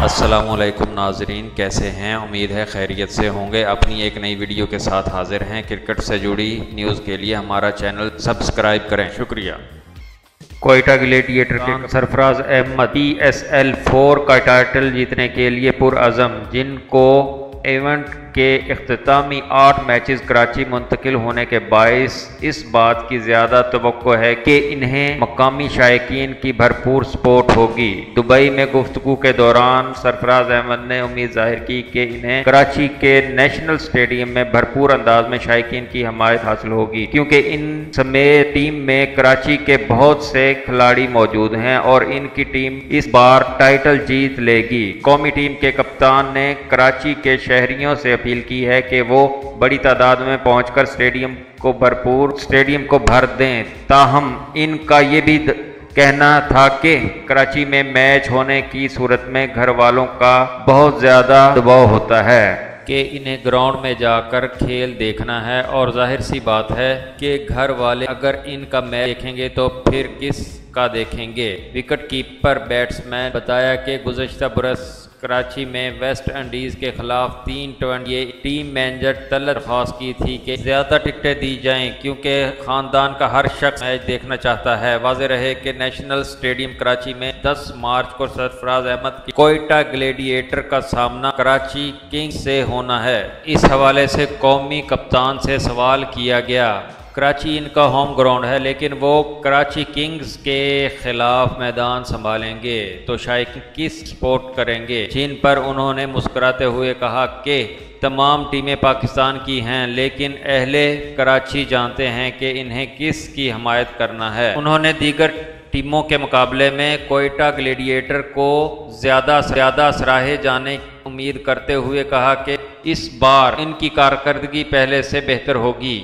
अस्सलामुअलैकुम नाजरीन, कैसे हैं? उम्मीद है खैरियत से होंगे। अपनी एक नई वीडियो के साथ हाजिर हैं। क्रिकेट से जुड़ी न्यूज़ के लिए हमारा चैनल सब्सक्राइब करें, शुक्रिया। क्वेटा ग्लेडिएटर के सरफराज अहमद PSL 4 का टाइटल जीतने के लिए पुरअज़म, जिनको इवेंट के इख्तितामी 8 मैचेस कराची मुंतकिल होने के बाइस इस बात की ज़्यादा तवक्को है कि इन्हें मकामी शायकीन की भरपूर सपोर्ट होगी। दुबई में गुफ्तगू के दौरान सरफराज अहमद ने उम्मीद जाहिर की कि इन्हें कराची के नेशनल स्टेडियम में भरपूर अंदाज में शायकीन की हमायत हासिल होगी, क्योंकि इन समेत टीम में कराची के बहुत से खिलाड़ी मौजूद हैं और इनकी टीम इस बार टाइटल जीत लेगी। कौमी टीम के कप्तान ने कराची के शहरियों से अपील की है कि वो बड़ी तादाद में पहुंचकर स्टेडियम को भर दें। ताहम इनका ये भी कहना था कि कराची में मैच होने की सूरत में घर वालों का बहुत ज़्यादा दबाव होता है कि इन्हें ग्राउंड में जाकर खेल देखना है, और जाहिर सी बात है कि घर वाले अगर इनका मैच देखेंगे तो फिर किस का देखेंगे। विकेट कीपर बैट्समैन बताया कि गुज़श्ता बरस कराची में वेस्ट इंडीज़ के खिलाफ 3 टीम मैनेजर तलब दरख्वास्त की थी कि ज़्यादा टिकटें दी जाएं, क्योंकि ख़ानदान का हर शख्स मैच देखना चाहता है। वाज़ेह रहे कि नेशनल स्टेडियम कराची में 10 मार्च को सरफराज अहमद की क्वेटा ग्लेडिएटर का सामना कराची किंग्स से होना है। इस हवाले से कौमी कप्तान से सवाल किया गया। कराची इनका होम ग्राउंड है, लेकिन वो कराची किंग्स के खिलाफ मैदान संभालेंगे तो शायद किस सपोर्ट करेंगे, जिन पर उन्होंने मुस्कुराते हुए कहा कि तमाम टीमें पाकिस्तान की हैं, लेकिन अहले कराची जानते हैं कि इन्हें किस की हमायत करना है। उन्होंने दीगर टीमों के मुकाबले में क्वेटा ग्लेडिएटर को ज़्यादा सराहे जाने की उम्मीद करते हुए कहा कि इस बार इनकी कारकर्दगी पहले से बेहतर होगी।